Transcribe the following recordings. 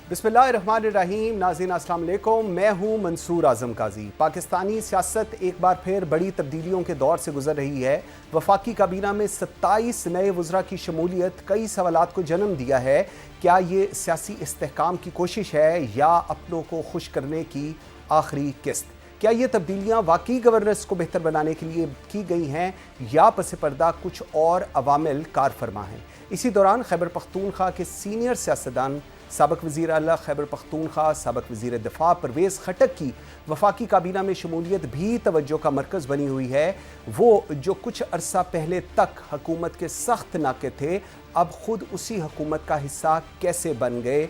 بسم اللہ الرحمن الرحیم. ناظرین السلام علیکم. میں ہوں منصور اعظم قاضی. پاکستانی سیاست ایک بار پھر بڑی تبدیلیوں کے دور سے گزر رہی ہے. وفاقی کابینہ میں 27 نئے وزراء کی شمولیت کئی سوالات کو جنم دیا ہے. کیا یہ سیاسی استحکام کی کوشش ہے یا اپنوں کو خوش کرنے کی آخری قسط؟ کیا یہ تبدیلیاں واقعی گورننس کو بہتر بنانے کے لیے کی گئی ہیں یا پس پردہ کچھ اور عوامل کار فرما ہیں؟ اسی دوران خیبر پختونخوا کے سینئر سیاستدان سابق وزیر اعلی خیبر پختونخوا سابق وزیر دفاع پرویز خٹک کی وفاقی کابینہ میں شمولیت بھی توجہ کا مرکز بنی ہوئی ہے. وہ جو کچھ عرصہ پہلے تک حکومت کے سخت ناقد تھے اب خود اسی حکومت کا حصہ کیسے بن گئے؟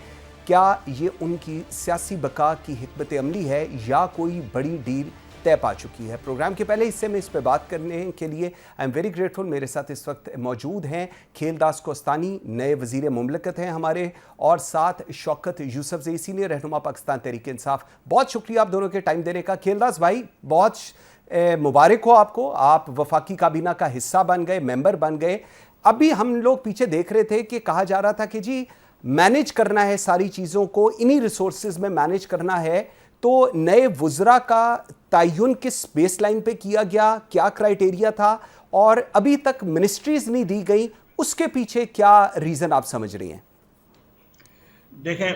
کیا یہ ان کی سیاسی بقا کی حکمت عملی ہے یا کوئی بڑی ڈیل طے پا چکی ہے؟ پروگرام کے پہلے حصے میں اس پہ بات کرنے کے لیے آئی ایم ویری گریٹفل. میرے ساتھ اس وقت موجود ہیں کھیل داس کوستانی، نئے وزیر مملکت ہیں ہمارے، اور ساتھ شوکت یوسفزئی، سینئر رہنما پاکستان تحریک انصاف. بہت شکریہ آپ دونوں کے ٹائم دینے کا. کھیل داس بھائی بہت مبارک ہو آپ کو، آپ وفاقی کابینہ کا حصہ بن گئے، ممبر بن گئے. ابھی ہم لوگ پیچھے دیکھ رہے تھے کہ کہا جا رہا تھا کہ جی مینیج کرنا ہے ساری چیزوں کو، انہی ریسورسز میں مینیج کرنا ہے. تو نئے وزراء کا تعین کس بیس لائن پہ کیا گیا، کیا کرائیٹیریا تھا، اور ابھی تک منسٹریز نہیں دی گئی، اس کے پیچھے کیا ریزن آپ سمجھ رہی ہیں؟ دیکھیں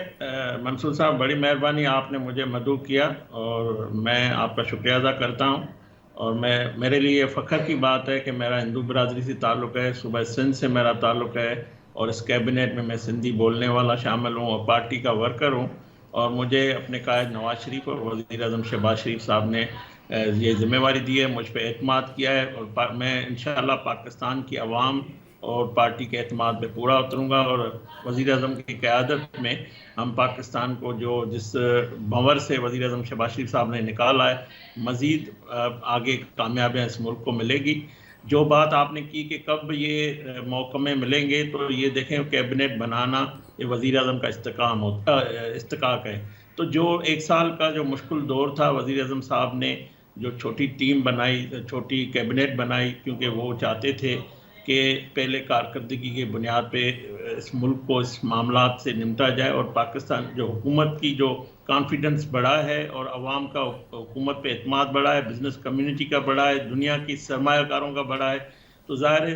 منصور صاحب، بڑی مہربانی، آپ نے مجھے مدعو کیا اور میں آپ کا شکریہ ادا کرتا ہوں. اور میرے لیے فخر کی بات ہے کہ میرا ہندو برادری سے تعلق ہے، صوبہ سندھ سے میرا تعلق ہے، اور اس کیبنٹ میں سندھی بولنے والا شامل ہوں اور پارٹی کا ورکر ہوں. اور مجھے اپنے قائد نواز شریف اور وزیر اعظم شہباز شریف صاحب نے یہ ذمہ داری دی ہے، مجھ پہ اعتماد کیا ہے، اور میں انشاءاللہ پاکستان کی عوام اور پارٹی کے اعتماد پہ پورا اتروں گا. اور وزیر اعظم کی قیادت میں ہم پاکستان کو جس بھنور سے وزیر اعظم شہباز شریف صاحب نے نکالا ہے، مزید آگے کامیابیاں اس ملک کو ملے گی. جو بات آپ نے کی کہ کب یہ محکمے ملیں گے، تو یہ دیکھیں کیبنٹ بنانا یہ وزیر اعظم کا استحقاق ہے. تو جو ایک سال کا جو مشکل دور تھا، وزیر اعظم صاحب نے جو چھوٹی ٹیم بنائی، چھوٹی کیبنٹ بنائی، کیونکہ وہ چاہتے تھے کہ پہلے کارکردگی کی بنیاد پہ اس ملک کو اس معاملات سے نمٹا جائے، اور پاکستان جو حکومت کی جو کانفیڈنس بڑھا ہے اور عوام کا حکومت پہ اعتماد بڑھا ہے، بزنس کمیونٹی کا بڑھا ہے، دنیا کی سرمایہ کاروں کا بڑھا ہے. تو ظاہر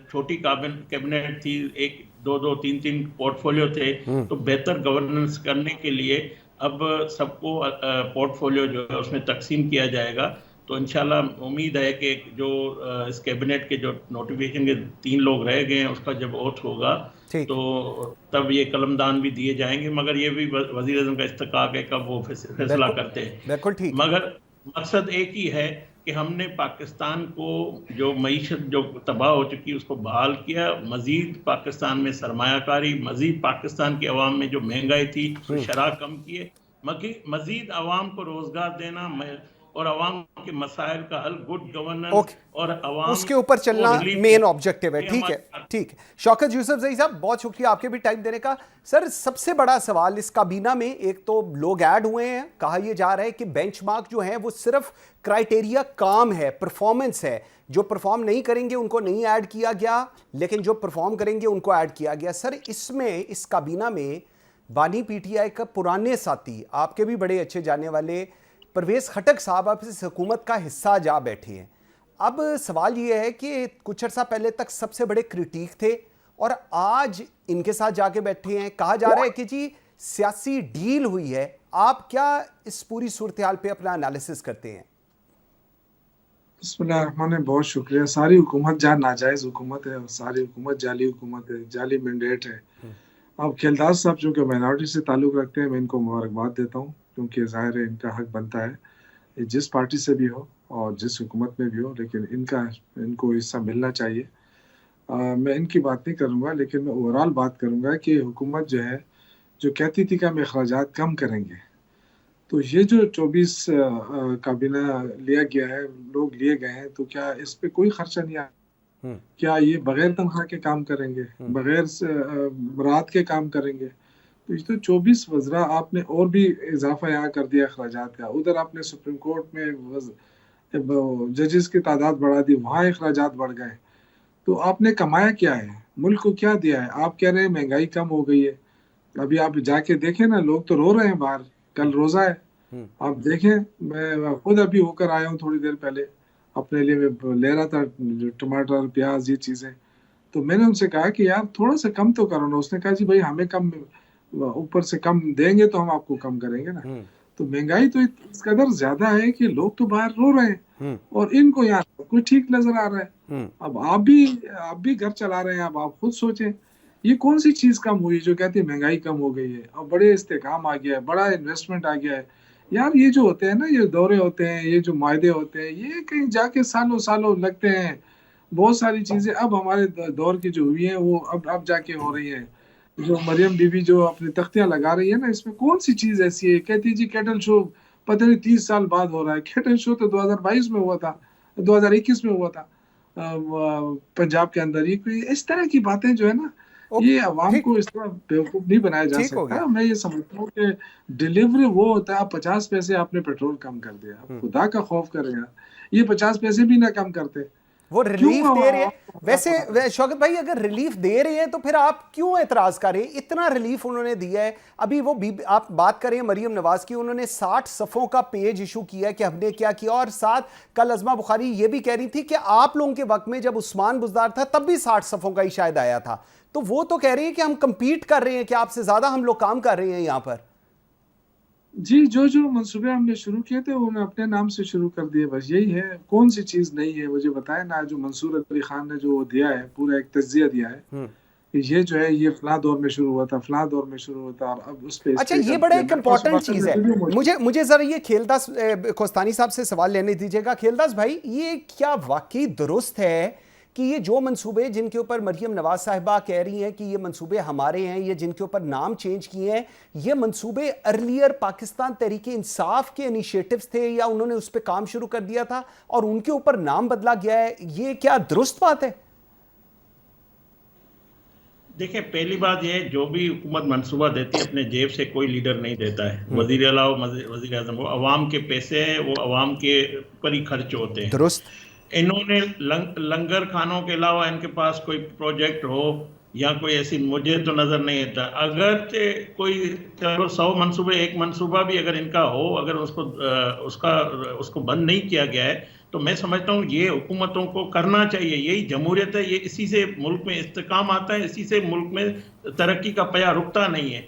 چھوٹی کیبنٹ تھی، ایک دو تین پورٹ فولیو تھے، تو بہتر گورننس کرنے کے لیے اب سب کو پورٹ فولیو جو ہے اس میں تقسیم کیا جائے گا. تو انشاءاللہ امید ہے کہ جو اس کیبنٹ کے جو نوٹیفیکیشن کے 3 لوگ رہ گئے ہیں، اس کا جب اوتھ ہوگا تو تب یہ قلمدان بھی دیے جائیں گے. مگر یہ بھی وزیر اعظم کا استحقاق ہے کب وہ فیصلہ کرتے ہیں. مگر مقصد ایک ہی ہے کہ ہم نے پاکستان کو جو معیشت جو تباہ ہو چکی اس کو بحال کیا، مزید پاکستان میں سرمایہ کاری، مزید پاکستان کے عوام میں جو مہنگائی تھی شرح کم کیے، مزید عوام کو روزگار دینا اور عوام کے مسائل کا حل، گڈ گورننس اور عوام اس کے اوپر چلنا مین آبجیکٹیو ہے. ٹھیک ہے ٹھیک. شوکت یوسفزئی صاحب بہت شکریہ آپ کے بھی ٹائم دینے کا. سر سب سے بڑا سوال اس کابینہ میں، ایک تو لوگ ایڈ ہوئے ہیں، کہا یہ جا رہا ہے کہ بینچ مارک جو ہیں وہ صرف کرائیٹیریا کام ہے، پرفارمنس ہے. جو پرفارم نہیں کریں گے ان کو نہیں ایڈ کیا گیا، لیکن جو پرفارم کریں گے ان کو ایڈ کیا گیا. سر اس میں اس کابینہ میں بانی پی ٹی آئی کا پرانے ساتھی، آپ کے بھی بڑے اچھے جانے والے پرویز خٹک صاحب اب اس حکومت کا حصہ جا بیٹھے ہیں. اب سوال یہ ہے کہ کچھ عرصہ پہلے تک سب سے بڑے کرٹیک تھے اور آج ان کے ساتھ جا کے بیٹھے ہیں. کہا جا رہا ہے کہ جی سیاسی ڈیل ہوئی ہے. آپ کیا اس پوری صورتحال پہ اپنا انالیسس کرتے ہیں؟ بسم اللہ الرحمن الرحیم. بہت شکریہ. ساری حکومت جہاں ناجائز حکومت ہے اور ساری حکومت جعلی حکومت ہے، جعلی مینڈیٹ ہے. اب کھیلداس صاحب چونکہ مائنورٹی سے تعلق رکھتے ہیں، میں ان کو مبارکباد دیتا ہوں، کیونکہ ظاہر ہے ان کا حق بنتا ہے جس پارٹی سے بھی ہو اور جس حکومت میں بھی ہو، لیکن ان کو حصہ ملنا چاہیے. میں ان کی بات نہیں کروں گا، لیکن میں اوورال بات کروں گا کہ حکومت جو ہے جو کہتی تھی کہ ہم اخراجات کم کریں گے، تو یہ جو 24 کابینہ لیا گیا ہے، لوگ لیے گئے ہیں، تو کیا اس پہ کوئی خرچہ نہیں آیا؟ کیا یہ بغیر تنخواہ کے کام کریں گے، بغیر برات کے کام کریں گے؟ تو یہ تو 24 وزراء آپ نے اور بھی اضافہ یہاں کر دیا اخراجات کا. ادھر آپ نے سپریم کورٹ میں ججز کی تعداد بڑھا دی، وہاں اخراجات بڑھ گئے. تو آپ نے کمایا کیا ہے؟ ملک کو کیا دیا ہے؟ آپ کہہ رہے ہیں مہنگائی کم ہو گئی ہے. ابھی آپ جا کے دیکھیں نا، لوگ تو رو رہے ہیں باہر، کل روزہ ہے، آپ دیکھیں، میں خود ابھی ہو کر آیا ہوں تھوڑی دیر پہلے، اپنے لیے میں لے رہا تھا ٹماٹر پیاز یہ چیزیں، تو میں نے ان سے کہا کہ یار تھوڑا سا کم تو کرو نا. اس نے کہا جی بھائی ہمیں کم اوپر سے کم دیں گے تو ہم آپ کو کم کریں گے نا. تو مہنگائی تو اس قدر زیادہ ہے کہ لوگ تو باہر رو رہے ہیں اور ان کو یار کوئی ٹھیک نظر آ رہا ہے. اب آپ بھی گھر چلا رہے ہیں، اب آپ خود سوچیں یہ کون سی چیز کم ہوئی جو کہتے ہیں مہنگائی کم ہو گئی ہے، اور بڑے استحکام آ گیا ہے، بڑا انویسٹمنٹ آ گیا ہے. یار یہ جو ہوتے ہیں نا، یہ دورے ہوتے ہیں، یہ جو معاہدے ہوتے ہیں، یہ کہیں جا کے سالوں لگتے ہیں. بہت ساری چیزیں اب ہمارے دور کی جو ہوئی ہیں وہ اب جا کے ہو رہی ہیں. جو مریم بی بی جو اپنی تختیاں لگا رہی ہے نا، اس میں کون سی چیز ایسی ہے؟ کہتی جی کیٹل شو پتہ نہیں 30 سال بعد ہو رہا ہے. کیٹل شو تو 2022 میں ہوا تھا، 2021 میں ہوا تھا پنجاب کے اندر. یہ اس طرح کی باتیں جو ہے نا، یہ عوام کو اس طرح بیوقوف نہیں بنایا جا سکتا. میں یہ سمجھتا ہوں کہ ڈیلیوری وہ ہوتا ہے، آپ 50 پیسے آپ نے پیٹرول کم کر دیا، خدا کا خوف کرے گا، یہ 50 پیسے بھی نہ کم کرتے. وہ ریلیف دے رہے ہیں. ویسے شوکت بھائی اگر ریلیف دے رہے ہیں تو پھر آپ کیوں اعتراض کر رہے ہیں؟ اتنا ریلیف انہوں نے دیا ہے. ابھی وہ آپ بات کریں مریم نواز کی، انہوں نے 60 صفوں کا پیج ایشو کیا کہ ہم نے کیا کیا، اور ساتھ کل عظمہ بخاری یہ بھی کہہ رہی تھی کہ آپ لوگوں کے وقت میں جب عثمان بزدار تھا تب بھی 60 صفوں کا ہی شاید آیا تھا. تو وہ تو کہہ رہی ہیں کہ ہم کمپیٹ کر رہے ہیں، کہ آپ سے زیادہ ہم لوگ کام کر رہے ہیں یہاں پر. جی جو منصوبے ہم نے شروع کیے تھے وہ اپنے نام سے شروع کر دیے، بس یہی ہے. کون سی چیز نہیں ہے مجھے بتائیں نا. جو منصور علی خان نے جو دیا ہے، پورا ایک تجزیہ دیا ہے کہ یہ جو ہے یہ فلاں دور میں شروع ہوا تھا، فلاں دور میں شروع ہوتا، اور اب اس پہ. اچھا یہ بڑا ایک امپورٹنٹ چیز ہے. مجھے ذرا یہ کھیلداس کوستانی صاحب سے سوال لینے دیجیے گا. کھیلداس بھائی، یہ کیا واقعی درست ہے کہ یہ جو منصوبے جن کے اوپر مریم نواز صاحبہ کہہ رہی ہیں کہ یہ منصوبے ہمارے ہیں، یہ جن کے اوپر نام چینج کیے ہیں، یہ منصوبے ارلیئر پاکستان تحریک انصاف کے انیشیٹوز تھے، یا انہوں نے اس پہ کام شروع کر دیا تھا اور ان کے اوپر نام بدلا گیا ہے؟ یہ کیا درست بات ہے؟ دیکھیں، پہلی بات یہ، جو بھی حکومت منصوبہ دیتی ہے اپنے جیب سے کوئی لیڈر نہیں دیتا ہے. وزیر اعلیٰ وزیر اعظم، وہ عوام کے پیسے ہیں، وہ عوام کے اوپر ہی خرچ ہوتے ہیں. درست. انہوں نے لنگر کھانوں کے علاوہ ان کے پاس کوئی پروجیکٹ ہو یا کوئی ایسی مجھے تو نظر نہیں آتا. اگر کوئی 100 منصوبے، ایک منصوبہ بھی اگر ان کا ہو، اگر اس کو بند نہیں کیا گیا ہے، تو میں سمجھتا ہوں یہ حکومتوں کو کرنا چاہیے. یہی جمہوریت ہے، یہ اسی سے ملک میں استحکام آتا ہے، اسی سے ملک میں ترقی کا پیا رکتا نہیں ہے.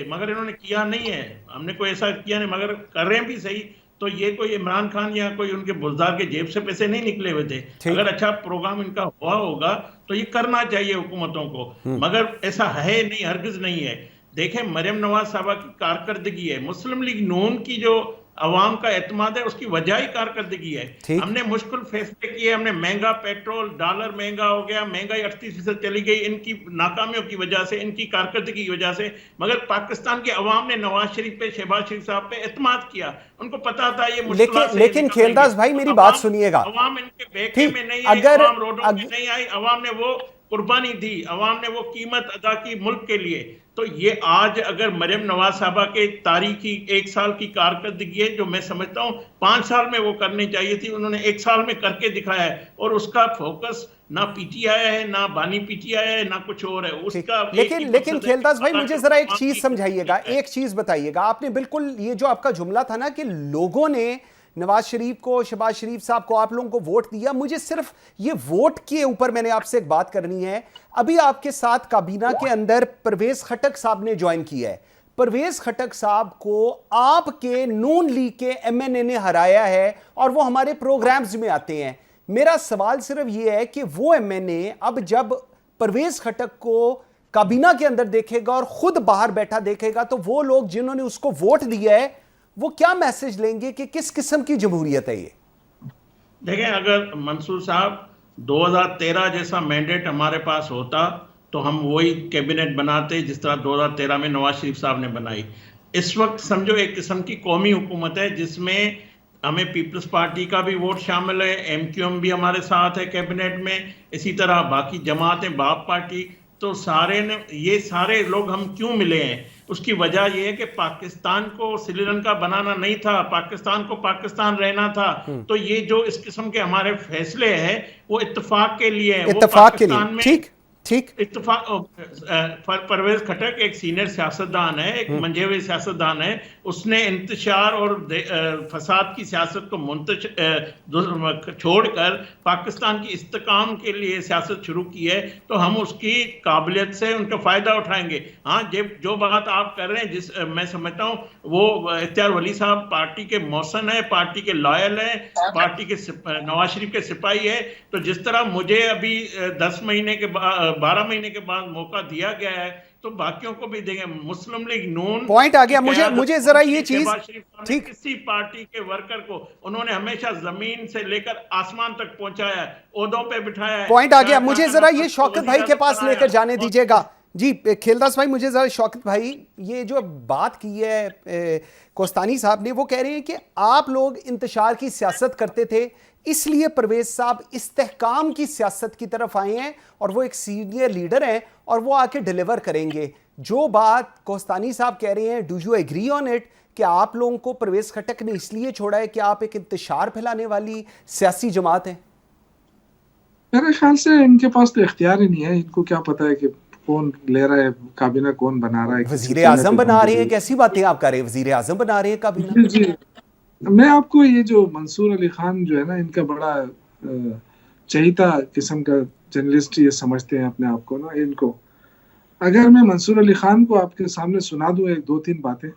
مگر انہوں نے کیا نہیں ہے، ہم نے کوئی ایسا کیا نہیں، مگر کر رہے ہیں بھی صحیح. تو یہ کوئی عمران خان یا کوئی ان کے بزدار کے جیب سے پیسے نہیں نکلے ہوئے تھے. اگر اچھا پروگرام ان کا ہوا ہوگا تو یہ کرنا چاہیے حکومتوں کو، مگر ایسا ہے نہیں، ہرگز نہیں ہے. دیکھیں، مریم نواز صاحبہ کی کارکردگی ہے، مسلم لیگ نون کی جو عوام کا اعتماد ہے، اس کی وجہ ہی کارکردگی ہے. ہم نے مشکل فیصلے کیے، ہم نے مہنگا پیٹرول، ڈالر مہنگا ہو گیا، مہنگائی 38% چلی گئی، ان کی ناکامیوں کی وجہ سے، ان کی کارکردگی کی وجہ سے. مگر پاکستان کے عوام نے نواز شریف پہ، شہباز شریف صاحب پہ اعتماد کیا. ان کو پتا تھا یہ مشکلات. لیکن کھیلداس بھائی میری بات سنیے گا، عوام ان کے بیکے میں نہیں آئی، عوام روڈوں میں نہیں آئی، عوام نے وہ قربانی دی، عوام نے وہ قیمت ادا کی ملک کے لیے. تو یہ آج اگر مریم نواز صاحبہ کے تاریخی 1 سال کی کارکردگی ہے، جو میں سمجھتا ہوں 5 سال میں وہ کرنی چاہیے تھی، انہوں نے 1 سال میں کر کے دکھایا ہے. اور اس کا فوکس نہ پی ٹی آئی ہے، نہ بانی پی ٹی آئی ہے، نہ کچھ اور ہے. اس کا لیکن کھیلداس بھائی مجھے ذرا ایک چیز سمجھائیے گا، ایک چیز بتائیے گا. آپ نے بالکل یہ جو آپ کا جملہ تھا نا کہ لوگوں نے نواز شریف کو، شہباز شریف صاحب کو، آپ لوگوں کو ووٹ دیا، مجھے صرف یہ ووٹ کے اوپر میں نے آپ سے ایک بات کرنی ہے. ابھی آپ کے ساتھ کابینہ کے اندر پرویز خٹک صاحب نے جوائن کیا ہے. پرویز خٹک صاحب کو آپ کے نون لیگ کے ایم این اے نے ہرایا ہے اور وہ ہمارے پروگرامز میں آتے ہیں. میرا سوال صرف یہ ہے کہ وہ ایم این اے اب جب پرویز خٹک کو کابینہ کے اندر دیکھے گا اور خود باہر بیٹھا دیکھے گا، تو وہ لوگ جنہوں نے اس کو ووٹ دیا ہے وہ کیا میسج لیں گے کہ کس قسم کی جمہوریت ہے یہ؟ دیکھیں، اگر منصور صاحب 2013 جیسا مینڈیٹ ہمارے پاس ہوتا تو ہم وہی کیبنٹ بناتے جس طرح 2013 میں نواز شریف صاحب نے بنائی. اس وقت سمجھو ایک قسم کی قومی حکومت ہے جس میں ہمیں پیپلز پارٹی کا بھی ووٹ شامل ہے، ایم کیو ایم بھی ہمارے ساتھ ہے کیبنٹ میں، اسی طرح باقی جماعتیں، باپ پارٹی. تو یہ سارے لوگ ہم کیوں ملے ہیں؟ اس کی وجہ یہ ہے کہ پاکستان کو سری لنکا بنانا نہیں تھا، پاکستان کو پاکستان رہنا تھا. تو یہ جو اس قسم کے ہمارے فیصلے ہیں وہ اتفاق کے لیے ہیں. اتفاق کے لیے. ٹھیک. پرویز خٹک ایک سینئر سیاستدان ہے, ایک منجھے ہوئے سیاستدان ہے. اس نے انتشار اور فساد کی سیاست کو چھوڑ کر پاکستان کی استحکام کے لیے سیاست شروع کی ہے, تو ہم اس کی قابلیت سے ان کا فائدہ اٹھائیں گے. ہاں, جو بات آپ کر رہے ہیں میں سمجھتا ہوں وہ اختیار ولی صاحب پارٹی کے موسن ہے, پارٹی کے لائل ہیں, پارٹی کے نواز شریف کے سپاہی ہے. تو جس طرح مجھے ابھی 12 مہینے کے بعد موقع دیا گیا ہے, تو باقیوں کو بھی دیں گے. مسلم لیگ نون پوائنٹ آ گیا. مجھے ذرا یہ چیز, ٹھیک, کسی پارٹی کے ورکر کو انہوں نے ہمیشہ زمین سے لے کر آسمان تک پہنچایا ہے, عہدوں پہ بٹھایا ہے. پوائنٹ آ گیا. مجھے ذرا یہ شوکت بھائی کے پاس لے کر جانے دیجیے گا. جی کھیلداس بھائی, مجھے ذرا شوکت بھائی یہ جو بات کی ہے کوستانی صاحب نے, وہ کہہ رہے ہیں کہ آپ لوگ انتشار کی سیاست کرتے تھے, اس لیے پرویز صاحب استحکام کی سیاست کی طرف آئے ہیں, اور وہ ایک سینئر لیڈر ہیں اور وہ آ کے ڈیلیور کریں گے. جو بات کوستانی صاحب کہہ رہے ہیں, do you agree on it, کہ آپ لوگوں کو پرویز خٹک نے اس لیے چھوڑا ہے کہ آپ ایک انتشار پھیلانے والی سیاسی جماعت ہیں؟ میرے خیال سے ان کے پاس تو اختیار ہی نہیں ہے. ان کو کیا پتا ہے کہ کون لے رہا ہے کابینہ, کون بنا رہا ہے. وزیر اعظم بنا رہے ہیں, کیسی باتیں آپ کر رہے ہیں, وزیر اعظم بنا رہے ہیں کابینہ. جی, میں آپ کو یہ جو منصور علی خان جو ہے نا, ان کا بڑا چہیتا قسم کا جرنلسٹ یہ سمجھتے ہیں اپنے آپ کو نا. ان کو اگر میں منصور علی خان کو آپ کے سامنے سنا دوں 2-3 باتیں,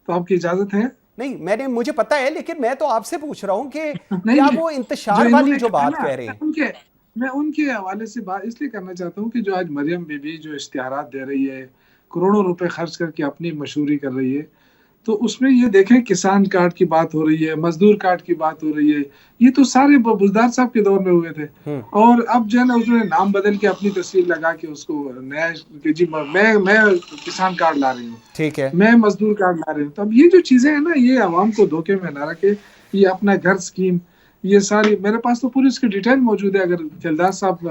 تو آپ کی اجازت ہے؟ نہیں, مجھے پتا ہے, لیکن میں تو آپ سے پوچھ رہا ہوں کہ کیا وہ انتشار والی جو بات کہہ رہے ہیں, میں ان کے حوالے سے بات اس لیے کرنا چاہتا ہوں کہ جو آج مریم بی بی جو اشتہارات دے رہی ہے, کروڑوں روپے خرچ کر کے اپنی مشہوری کر رہی ہے, تو اس میں یہ دیکھیں کسان کارڈ کی بات ہو رہی ہے, مزدور کارڈ کی بات ہو رہی ہے. یہ تو سارے بزدار صاحب کے دور میں ہوئے تھے, اور اب جو ہے نا اس نے نام بدل کے اپنی تصویر لگا کے اس کو نیا, جی میں کسان کارڈ لا رہی ہوں, ٹھیک ہے, میں مزدور کارڈ لا رہی ہوں. تو اب یہ جو چیزیں ہیں نا, یہ عوام کو دھوکے میں نہ رکھے. یہ اپنا گھر اسکیم, یہ ساری میرے پاس تو پوری اس کی ڈیٹیل موجود ہے. اگر کھیلداس صاحب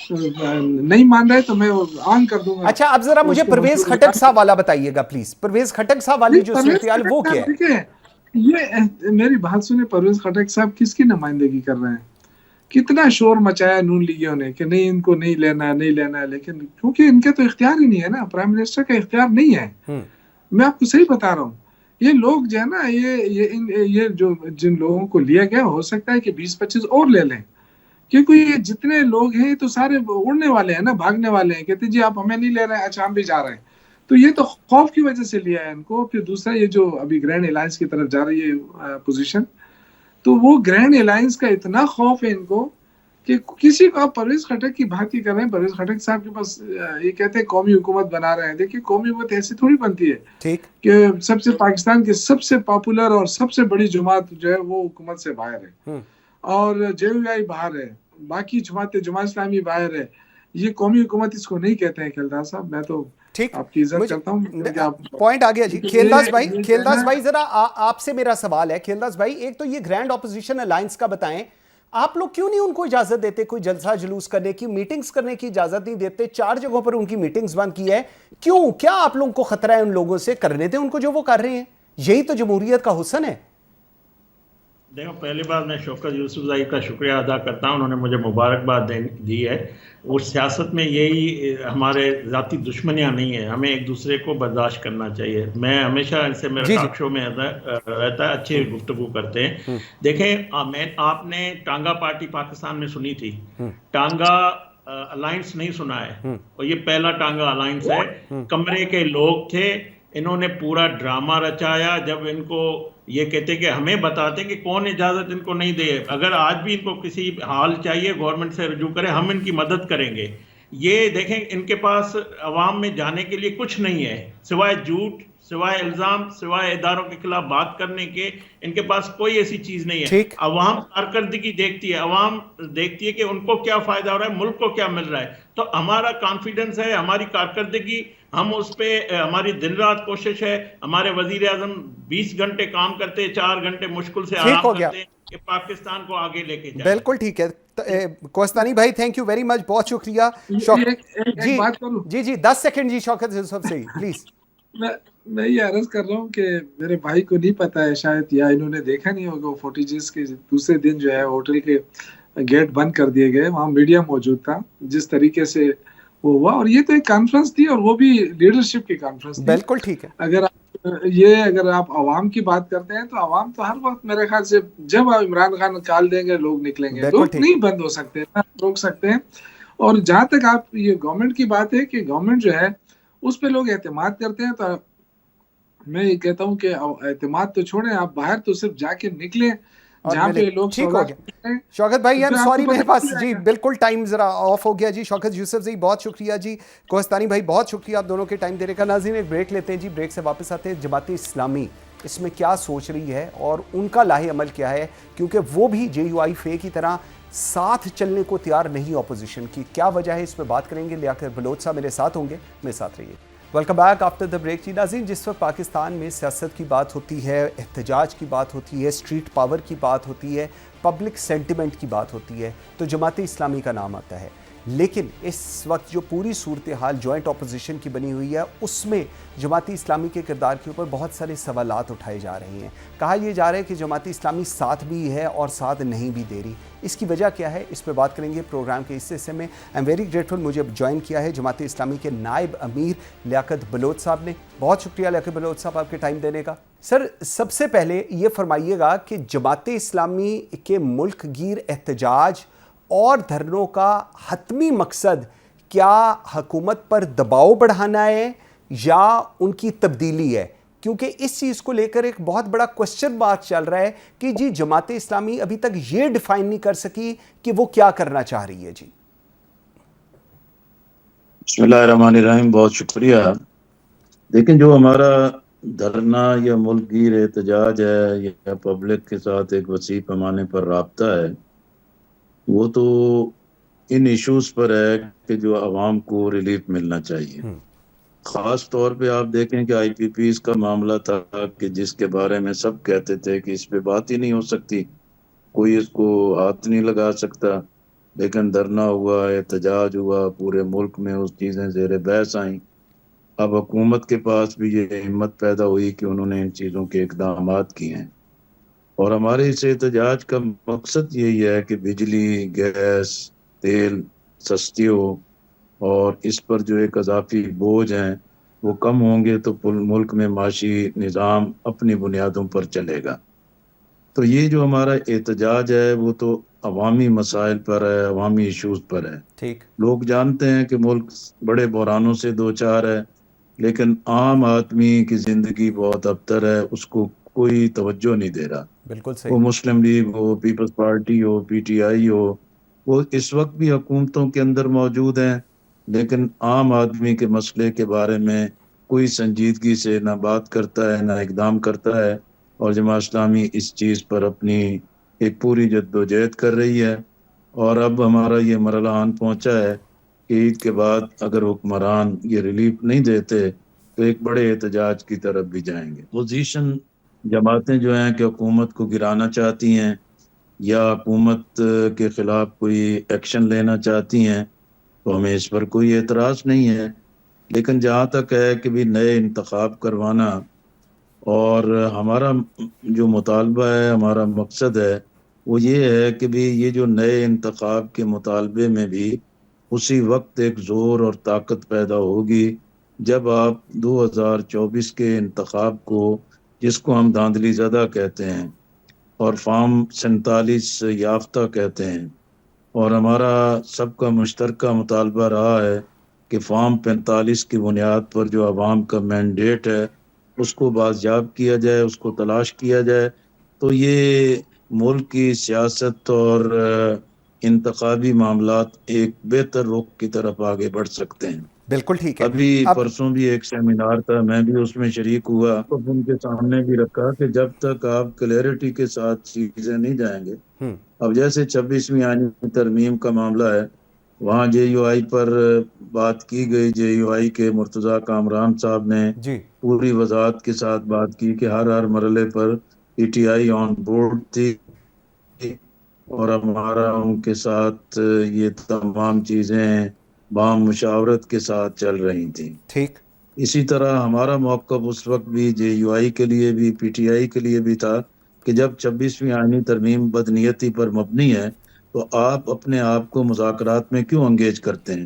نہیں مان رہے تو میں آن کر دوں گا. اچھا, اب ذرا مجھے پرویز خٹک صاحب والا بتائیے گا پلیز. پرویز خٹک صاحب والی جو صورتحال وہ کیا ہے؟ یہ میری بات سنیں, پرویز خٹک صاحب کس کی نمائندگی کر رہے ہیں؟ کتنا شور مچایا نون لیگیوں نے کہ نہیں ان کو نہیں لینا ہے, لیکن کیونکہ ان کے تو اختیار ہی نہیں ہے نا, پرائم منسٹر کا اختیار نہیں ہے. میں آپ کو صحیح بتا رہا ہوں. یہ لوگ جو ہے نا, یہ جو جن لوگوں کو لیا گیا, ہو سکتا ہے کہ 20-25 اور لے لیں, کیونکہ یہ جتنے لوگ ہیں تو سارے اڑنے والے ہیں نا, بھاگنے والے ہیں. کہتے جی آپ ہمیں نہیں لے رہے ہیں, اچھا ہم بھی جا رہے ہیں. تو یہ تو خوف کی وجہ سے لیا ہے ان کو. پھر دوسرا یہ جو ابھی گرینڈ الائنس کی طرف جا رہی ہے پوزیشن, تو وہ گرینڈ الائنس کا اتنا خوف ہے ان کو کہ کسی کو, آپ پرویز خٹک کی بات ہی کر رہے ہیں, پرویز خٹک صاحب کے پاس یہ کہتے ہیں قومی حکومت بنا رہے ہیں. دیکھیے قومی حکومت ایسی تھوڑی بنتی ہے, ٹھیک, کہ سب سے پاکستان کی سب سے پاپولر اور سب سے بڑی جماعت جو ہے وہ حکومت سے باہر ہے, اور JUI باہر ہے, باقی جماعت اسلامی باہر ہے. یہ قومی حکومت اس کو نہیں کہتے ہیں کھیلداس صاحب. میں تو آپ کی عزت کرتا ہوں. پوائنٹ آ گیا جی. کھیلداس بھائی ذرا آپ سے میرا سوال ہے. کھیلداس بھائی, ایک تو یہ گرینڈ اپوزیشن الائنس کا بتائیں, آپ لوگ کیوں نہیں ان کو اجازت دیتے کوئی جلسہ جلوس کرنے کی, میٹنگز کرنے کی اجازت نہیں دیتے؟ 4 جگہوں پر ان کی میٹنگز بند کی ہے. کیوں, کیا آپ لوگوں کو خطرہ ہے ان لوگوں سے؟ کرنے دیں ان کو جو وہ کر رہے ہیں, یہی تو جمہوریت کا حسن ہے. دیکھو, پہلی بار میں شوکت یوسف زئی کا شکریہ ادا کرتا ہوں, انہوں نے مجھے مبارکباد دی ہے. اور سیاست میں یہی ہمارے ذاتی دشمنیاں نہیں ہیں, ہمیں ایک دوسرے کو برداشت کرنا چاہیے. میں ہمیشہ ان سے میرا ٹاک شو میں رہتا ہے, اچھے گفتگو کرتے ہیں. دیکھیں, آپ نے ٹانگا پارٹی پاکستان میں سنی تھی, ٹانگا الائنس نہیں سنا ہے, اور یہ پہلا ٹانگا الائنس ہے. کمرے کے لوگ تھے, انہوں نے پورا ڈرامہ رچایا. جب ان کو یہ کہتے کہ ہمیں بتاتے کہ کون اجازت ان کو نہیں دے, اگر آج بھی ان کو کسی حال چاہیے گورنمنٹ سے رجوع کرے, ہم ان کی مدد کریں گے. یہ دیکھیں, ان کے پاس عوام میں جانے کے لیے کچھ نہیں ہے سوائے جھوٹ, سوائے الزام, سوائے اداروں کے خلاف بات کرنے کے. ان کے پاس کوئی ایسی چیز نہیں ہے. عوام کارکردگی دیکھتی ہے, عوام دیکھتی ہے کہ ان کو کیا فائدہ ہو رہا ہے, ملک کو کیا مل رہا ہے. تو ہمارا کانفیڈنس ہے, ہماری کارکردگی, ہم اس پہ, ہماری دن رات کوشش ہے. ہمارے وزیر اعظم 20 گھنٹے کام کرتے, 4 گھنٹے مشکل سے آرام کرتے ہیں کہ پاکستان کو آگے لے کے جائیں. بالکل ٹھیک ہے. کوستانی بھائی تھینک یو ویری مچ, بہت شکریہ. جی 10 سیکنڈ جی شوکت یوسف سے پلیز. میں یہ عرض کر رہا ہوں کہ میرے بھائی کو نہیں پتا ہے شاید, یا انہوں نے دیکھا نہیں ہوگا, فوٹیجز کے دوسرے دن جو ہے ہوٹل کے گیٹ بند کر دیے گئے, وہاں میڈیا موجود تھا. جس طریقے سے وہ ہوا. اور یہ تو ایک کانفرنس تھی اور وہ بھی لیڈرشپ کی کانفرنس تھی. بالکل ٹھیک ہے. اگر آپ عوام کی بات کرتے ہیں تو عوام تو ہر وقت میرے خیال سے جب عمران خان نکال دیں گے لوگ نکلیں گے. لوگ نہیں بند ہو سکتے, روک سکتے ہیں. اور جہاں تک آپ یہ گورنمنٹ کی بات ہے کہ گورنمنٹ جو ہے اس پہ لوگ اعتماد کرتے ہیں, تو میں یہ کہتا ہوں کہ اعتماد تو چھوڑیں, آپ باہر تو صرف جا کے نکلیں جہاں پہ لوگ ٹھیک ہو گیا. شوکت بھائی ایم سوری میرے پاس جی بالکل ٹائم ذرا آف ہو گیا جی. شوکت یوسف جی بہت شکریہ جی. کوہستانی بھائی بہت شکریہ آپ دونوں کے ٹائم دینے کا. ناظرین ایک بریک لیتے ہیں جی, بریک سے واپس آتے ہیں. جماعت اسلامی اس میں کیا سوچ رہی ہے اور ان کا لاہ عمل کیا ہے, کیونکہ وہ بھی JUI کی طرح ساتھ چلنے کو تیار نہیں اپوزیشن کی. کیا وجہ ہے اس پہ بات کریں گے. لیاقت بلوچ صاحب میرے ساتھ ہوں گے, میرے ساتھ رہیے. Welcome back after the break. جی ناظرین, جس وقت پاکستان میں سیاست کی بات ہوتی ہے, احتجاج کی بات ہوتی ہے, اسٹریٹ پاور کی بات ہوتی ہے, پبلک سینٹیمنٹ کی بات ہوتی ہے, تو جماعت اسلامی کا نام آتا ہے. لیکن اس وقت جو پوری صورتحال جوائنٹ اپوزیشن کی بنی ہوئی ہے, اس میں جماعت اسلامی کے کردار کے اوپر بہت سارے سوالات اٹھائے جا رہے ہیں. کہا یہ جا رہا ہے کہ جماعت اسلامی ساتھ بھی ہے اور ساتھ نہیں بھی دے رہی. اس کی وجہ کیا ہے, اس پہ بات کریں گے پروگرام کے اس حصے میں. آئی ایم ویری گریٹفل, مجھے جوائن کیا ہے جماعت اسلامی کے نائب امیر لیاقت بلوچ صاحب نے. بہت شکریہ لیاقت بلوچ صاحب آپ کے ٹائم دینے کا. سر سب سے پہلے یہ فرمائیے گا کہ جماعت اسلامی کے ملک گیر احتجاج اور دھرنوں کا حتمی مقصد کیا حکومت پر دباؤ بڑھانا ہے یا ان کی تبدیلی ہے؟ کیونکہ اس چیز کو لے کر ایک بہت بڑا کوسچن مارک چل رہا ہے کہ جی جماعت اسلامی ابھی تک یہ ڈیفائن نہیں کر سکی کہ وہ کیا کرنا چاہ رہی ہے. جی بسم اللہ الرحمن الرحیم, بہت شکریہ. لیکن جو ہمارا دھرنا یا ملک گیر احتجاج ہے یا پبلک کے ساتھ ایک وسیع پیمانے پر رابطہ ہے, وہ تو ان ایشوز پر ہے کہ جو عوام کو ریلیف ملنا چاہیے. خاص طور پہ آپ دیکھیں کہ IPPs کا معاملہ تھا کہ جس کے بارے میں سب کہتے تھے کہ اس پہ بات ہی نہیں ہو سکتی, کوئی اس کو ہاتھ نہیں لگا سکتا. لیکن دھرنا ہوا, احتجاج ہوا, پورے ملک میں اس چیزیں زیر بحث آئیں. اب حکومت کے پاس بھی یہ ہمت پیدا ہوئی کہ انہوں نے ان چیزوں کے اقدامات کیے ہیں. اور ہمارے اس احتجاج کا مقصد یہی ہے کہ بجلی, گیس, تیل سستی ہو اور اس پر جو ایک اضافی بوجھ ہیں وہ کم ہوں گے تو ملک میں معاشی نظام اپنی بنیادوں پر چلے گا. تو یہ جو ہمارا احتجاج ہے وہ تو عوامی مسائل پر ہے, عوامی ایشوز پر ہے. ٹھیک, لوگ جانتے ہیں کہ ملک بڑے بحرانوں سے دوچار ہے, لیکن عام آدمی کی زندگی بہت ابتر ہے, اس کو کوئی توجہ نہیں دے رہا. بالکل وہ صحیح. مسلم لیگ ہو, پیپلز پارٹی ہو, PTI ہو, وہ اس وقت بھی حکومتوں کے اندر موجود ہیں, لیکن عام آدمی کے مسئلے کے بارے میں کوئی سنجیدگی سے نہ بات کرتا ہے نہ اقدام کرتا ہے. اور جماعت اسلامی اس چیز پر اپنی ایک پوری جدوجہد کر رہی ہے. اور اب ہمارا یہ مرحلہ آن پہنچا ہے کہ عید کے بعد اگر حکمران یہ ریلیف نہیں دیتے تو ایک بڑے احتجاج کی طرف بھی جائیں گے. پوزیشن جماعتیں جو ہیں کہ حکومت کو گرانا چاہتی ہیں یا حکومت کے خلاف کوئی ایکشن لینا چاہتی ہیں تو ہمیں اس پر کوئی اعتراض نہیں ہے. لیکن جہاں تک ہے کہ بھی نئے انتخاب کروانا, اور ہمارا جو مطالبہ ہے, ہمارا مقصد ہے وہ یہ ہے کہ بھی یہ جو نئے انتخاب کے مطالبے میں بھی اسی وقت ایک زور اور طاقت پیدا ہوگی جب آپ 2024 کے انتخاب کو, جس کو ہم دھاندلی زدہ کہتے ہیں اور فارم 47 یافتہ کہتے ہیں, اور ہمارا سب کا مشترکہ مطالبہ رہا ہے کہ فارم 45 کی بنیاد پر جو عوام کا مینڈیٹ ہے اس کو بازیاب کیا جائے, اس کو تلاش کیا جائے, تو یہ ملک کی سیاست اور انتخابی معاملات ایک بہتر رخ کی طرف آگے بڑھ سکتے ہیں. بالکل ٹھیک ہے. ابھی پرسوں بھی ایک سیمینار تھا, میں بھی اس میں شریک ہوا, تو ان کے سامنے بھی رکھا کہ جب تک آپ کلیئرٹی کے ساتھ چیزیں نہیں جائیں گے, اب جیسے 26ویں آئینی ترمیم کا معاملہ ہے, وہاں JUI پر بات کی گئی. JUI کے مرتضیٰ کامران صاحب نے جی پوری وضاحت کے ساتھ بات کی کہ ہر مرحلے پر PTI آن بورڈ تھی اور ہمارا ان کے ساتھ یہ تمام چیزیں بام مشاورت کے ساتھ چل رہی تھیں. ٹھیک, اسی طرح ہمارا موقف اس وقت بھی JUI کے لیے بھی PTI کے لیے بھی تھا کہ جب 26ویں آئینی ترمیم بدنیتی پر مبنی ہے تو آپ اپنے آپ کو مذاکرات میں کیوں انگیج کرتے ہیں؟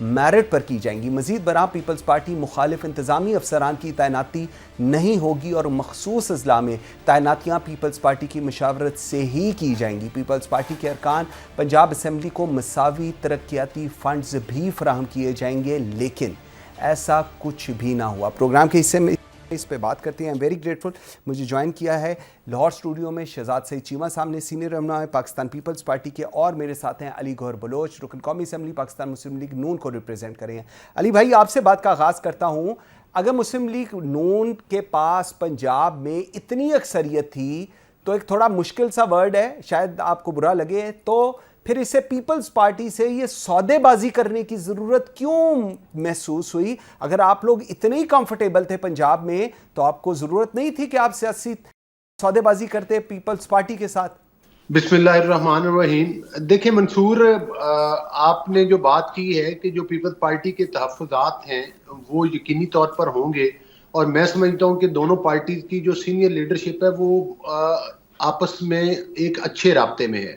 میرٹ پر کی جائیں گی. مزید برآں پیپلز پارٹی مخالف انتظامی افسران کی تعیناتی نہیں ہوگی اور مخصوص اضلاع میں تعیناتیاں پیپلز پارٹی کی مشاورت سے ہی کی جائیں گی. پیپلز پارٹی کے ارکان پنجاب اسمبلی کو مساوی ترقیاتی فنڈز بھی فراہم کیے جائیں گے، لیکن ایسا کچھ بھی نہ ہوا. پروگرام کے حصے میں اس پہ بات کرتے ہیں. Very grateful. مجھے جوائن کیا ہے لاہور اسٹوڈیو میں شہزاد سعید چیمہ صاحب نے، سینئر رہنما پاکستان پیپلز پارٹی کے، اور میرے ساتھ ہیں علی گوہر بلوچ، رکن قومی اسمبلی پاکستان مسلم لیگ نون کو ریپرزینٹ کر رہے ہیں. علی بھائی، آپ سے بات کا آغاز کرتا ہوں. اگر مسلم لیگ نون کے پاس پنجاب میں اتنی اکثریت تھی تو ایک تھوڑا مشکل سا ورڈ ہے، شاید آپ کو برا لگے، تو پھر اسے پیپلز پارٹی سے یہ سودے بازی کرنے کی ضرورت کیوں محسوس ہوئی؟ اگر آپ لوگ اتنے ہی کمفرٹیبل تھے پنجاب میں تو آپ کو ضرورت نہیں تھی کہ آپ سیاسی سودے بازی کرتے پیپلز پارٹی کے ساتھ. بسم اللہ الرحمن الرحیم. دیکھیں منصور، آپ نے جو بات کی ہے کہ جو پیپلز پارٹی کے تحفظات ہیں وہ یقینی طور پر ہوں گے، اور میں سمجھتا ہوں کہ دونوں پارٹیز کی جو سینئر لیڈرشپ ہے وہ آپس میں ایک اچھے رابطے میں ہے،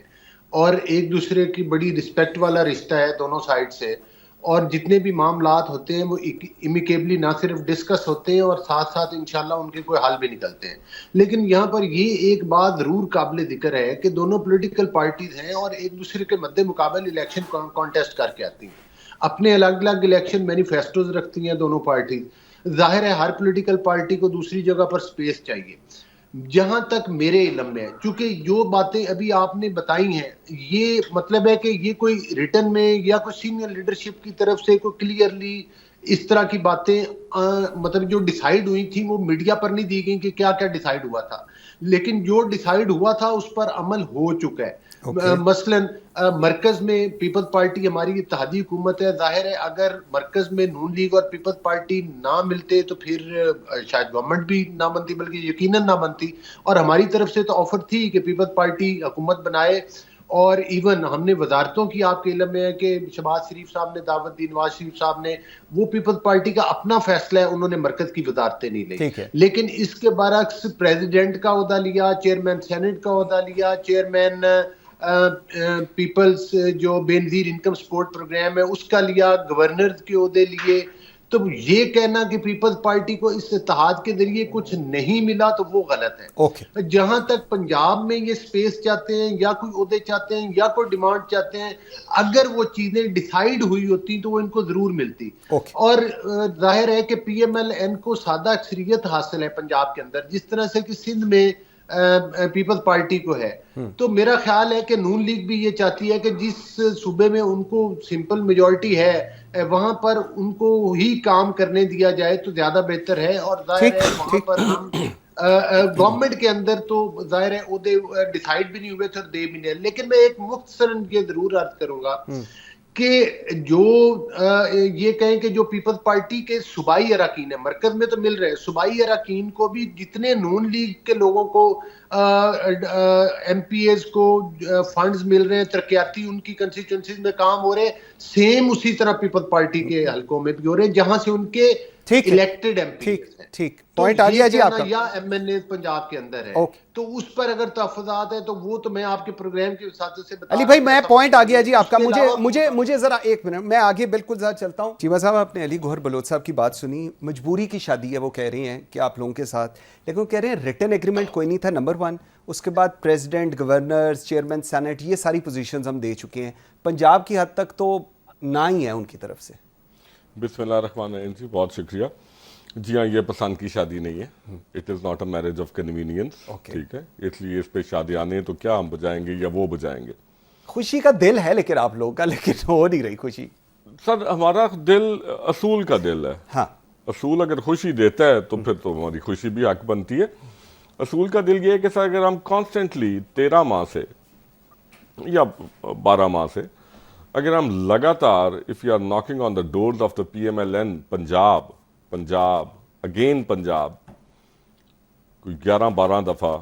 اور ایک دوسرے کی بڑی رسپیکٹ والا رشتہ ہے دونوں سائڈ سے، اور جتنے بھی معاملات ہوتے ہیں وہ امیکیبلی نہ صرف ڈسکس ہوتے ہیں اور ساتھ ساتھ انشاءاللہ ان کے کوئی حل بھی نکلتے ہیں. لیکن یہاں پر یہ ایک بات ضرور قابل ذکر ہے کہ دونوں پولیٹیکل پارٹیز ہیں اور ایک دوسرے کے مد مقابل الیکشن کانٹیسٹ کر کے آتی ہیں، اپنے الگ الگ الیکشن مینیفیسٹوز رکھتی ہیں دونوں پارٹیز. ظاہر ہے ہر پولیٹیکل پارٹی کو دوسری جگہ پر سپیس چاہیے. جہاں تک میرے علم میں ہے، چونکہ جو باتیں ابھی آپ نے بتائی ہیں یہ مطلب ہے کہ یہ کوئی ریٹن میں یا کوئی سینئر لیڈرشپ کی طرف سے کوئی کلیئرلی اس طرح کی باتیں مطلب جو ڈیسائیڈ ہوئی تھیں وہ میڈیا پر نہیں دی گئیں کہ کیا کیا ڈیسائیڈ ہوا تھا، لیکن جو ڈیسائیڈ ہوا تھا اس پر عمل ہو چکا ہے. مثلا مرکز میں پیپلز پارٹی ہماری اتحادی حکومت ہے. ظاہر ہے اگر مرکز میں نون لیگ اور پیپلز پارٹی نہ ملتے تو پھر شاید گورنمنٹ بھی نہ بنتی، بلکہ یقیناً نہ بنتی، اور ہماری طرف سے تو آفر تھی کہ پیپلز پارٹی حکومت بنائے. اور ایون ہم نے وزارتوں کی، آپ کے علم میں ہے کہ شہباز شریف صاحب نے دعوت دی، نواز شریف صاحب نے، وہ پیپلز پارٹی کا اپنا فیصلہ ہے، انہوں نے مرکز کی وزارتیں نہیں لی. لیکن اس کے برعکس پریزیڈنٹ کا عہدہ لیا، چیئرمین سینٹ کا عہدہ لیا، چیئرمین پیپلز جو بے نظیر انکم سپورٹ پروگرام ہے اس کا لیا، گورنر کے عہدے لیے. تو یہ کہنا کہ پیپلز پارٹی کو اس اتحاد کے ذریعے کچھ نہیں ملا تو وہ غلط ہے. جہاں تک پنجاب میں یہ سپیس چاہتے ہیں یا کوئی عہدے چاہتے ہیں یا کوئی ڈیمانڈ چاہتے ہیں، اگر وہ چیزیں ڈیسائیڈ ہوئی ہوتی تو وہ ان کو ضرور ملتی. اور ظاہر ہے کہ پی ایم ایل این کو سادہ اکثریت حاصل ہے پنجاب کے اندر، جس طرح سے کہ سندھ میں پیپلز پارٹی کو ہے. تو میرا خیال ہے کہ نون لیگ بھی یہ چاہتی ہے کہ جس صوبے میں ان کو سمپل میجورٹی ہے وہاں پر ان کو ہی کام کرنے دیا جائے تو زیادہ بہتر ہے. اور ظاہر ہے وہاں پر ہم گورنمنٹ کے اندر تو ظاہر ہے عہدے ڈیسائیڈ بھی نہیں ہوئے تھے اور دے بھی نہیں. لیکن میں ایک مختصراً یہ ضرور عرض کروں گا کہ جو یہ کہیں کہ جو پیپلز پارٹی کے صوبائی اراکین ہیں، مرکز میں تو مل رہے ہیں، صوبائی اراکین کو بھی جتنے نون لیگ کے لوگوں کو ایم پی ایز کو فنڈز مل رہے ہیں ترقیاتی، ان کی کنسٹیچوئنسیز میں کام ہو رہے ہیں، سیم اسی طرح پیپلز پارٹی کے حلقوں میں بھی ہو رہے ہیں جہاں سے ان کے الیکٹڈ ایم پی ایز ہیں. ٹھیک پوائنٹ آ گیا جی آپ کا. یا ایم این اے پنجاب کے اندر ہے تو اس پر اگر تحفظات ہے تو وہ تو میں آپ کے پروگرام کے ساتھ سے بتا. علی بھائی میں پوائنٹ آ گیا جی آپ کا. مجھے ذرا ایک منٹ میں آگے بالکل ذرا چلتا ہوں. چیمہ صاحب، آپ نے علی گوہر بلوچ صاحب کی بات سنی، مجبوری کی شادی ہے وہ کہہ رہی ہیں کہ آپ لوگوں کے ساتھ، لیکن وہ کہہ رہے ہیں ریٹن ایگریمنٹ کوئی نہیں تھا، نمبر 1. اس کے بعد پریزیڈنٹ، گورنر، چیئرمین سینٹ، یہ ساری پوزیشنز ہم دے چکے ہیں. پنجاب کی حد تک تو نہ ہی ہے ان کی طرف سے. بسم اللہ الرحمن الرحیم جی، بہت شکریہ. جی ہاں، یہ پسند کی شادی نہیں ہے. It is not a marriage of convenience. ٹھیک ہے، اس لیے اس پہ شادی آنے تو کیا ہم بجائیں گے یا وہ بجائیں گے. خوشی کا دل ہے لیکن آپ لوگوں کا، لیکن ہو نہیں رہی خوشی. سر ہمارا دل اصول کا دل ہے. ہاں، اصول اگر خوشی دیتا ہے تو پھر تو ہماری خوشی بھی حق بنتی ہے. اصول کا دل یہ ہے کہ سر اگر ہم کانسٹنٹلی 13 ماہ سے یا 12 ماہ سے اگر ہم لگاتار if you are knocking on the doors of the P M L N Punjab again Punjab, کوئی 11-12 دفعہ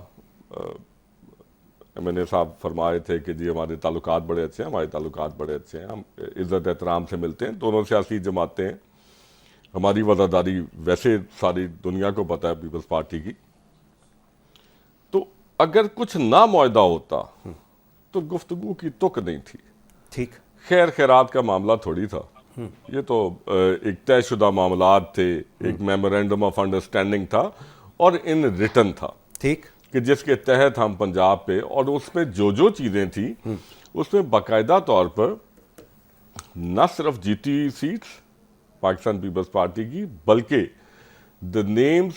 میں نے صاحب فرمائے تھے کہ جی ہمارے تعلقات بڑے اچھے ہیں، ہمارے تعلقات بڑے اچھے ہیں، ہم عزت احترام سے ملتے ہیں، دونوں سیاسی جماعتیں ہیں، ہماری وفاداری ویسے ساری دنیا کو پتہ ہے پیپلز پارٹی کی. تو اگر کچھ نہ معاہدہ ہوتا تو گفتگو کی تک نہیں تھی. ٹھیک، خیر خیرات کا معاملہ تھوڑی تھا. یہ تو ایک طے شدہ معاملات تھے, ایک میمورینڈم آف انڈرسٹینڈنگ تھا اور ان ریٹن تھا, ٹھیک, کہ جس کے تحت ہم پنجاب پہ, اور اس میں جو چیزیں تھیں اس میں باقاعدہ طور پر نہ صرف جیتی سیٹس پاکستان پیپلز پارٹی کی, بلکہ the names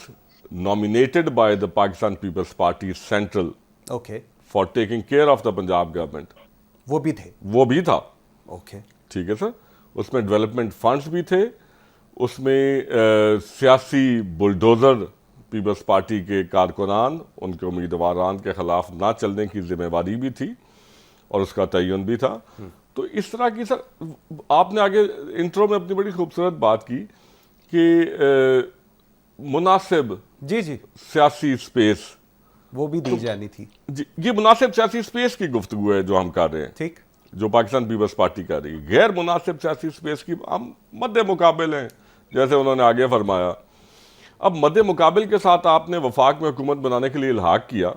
nominated by the Pakistan People's Party Central okay, for taking care of the Punjab government, وہ بھی تھے, وہ بھی تھا. اوکے, ٹھیک ہے سر, اس میں ڈیولپمنٹ فنڈز بھی تھے, اس میں سیاسی بلڈوزر پیپلز پارٹی کے کارکنان, ان کے امیدواران کے خلاف نہ چلنے کی ذمہ داری بھی تھی, اور اس کا تعین بھی تھا. تو اس طرح کی سر, آپ نے آگے انٹرو میں اپنی بڑی خوبصورت بات کی کہ مناسب جی جی, سیاسی سپیس, وہ بھی دی جانی تھی. جی, یہ مناسب سیاسی سپیس کی گفتگو ہے جو ہم کر رہے ہیں, ٹھیک, جو پاکستان پیپلز پارٹی کر رہی ہے. غیر مناسب سیاسی سپیس کی ہم مد مقابل ہیں, جیسے انہوں نے آگے فرمایا. اب مد مقابل کے ساتھ آپ نے وفاق میں حکومت بنانے کے لیے الحاق کیا,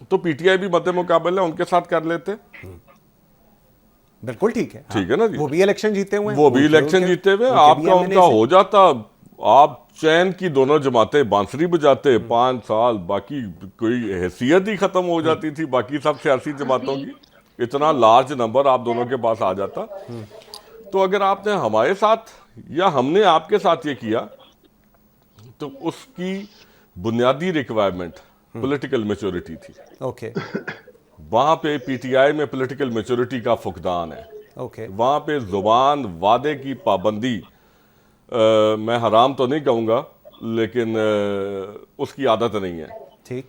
تو پی ٹی آئی بھی مد مقابل ہے, ان کے ساتھ کر لیتے. بالکل ٹھیک ہے, ٹھیک ہے نا جی, وہ بھی الیکشن جیتے ہوئے ہیں, وہ بھی الیکشن جیتے ہوئے, آپ کا ان کا ہو جاتا, آپ چین کی دونوں جماعتیں بانسری بجاتے 5 سال, باقی کوئی حیثیت ہی ختم ہو جاتی تھی باقی سب سیاسی جماعتوں کی, اتنا لارج نمبر آپ دونوں کے پاس آ جاتا. تو اگر آپ نے ہمارے ساتھ یا ہم نے آپ کے ساتھ یہ کیا, تو اس کی بنیادی ریکوائرمنٹ پولیٹیکل میچورٹی تھی. اوکے, وہاں پہ پی ٹی آئی میں پولیٹیکل میچورٹی کا فقدان ہے. اوکے, وہاں پہ زبان وعدے کی پابندی, میں حرام تو نہیں کہوں گا, لیکن اس کی عادت نہیں ہے. ٹھیک,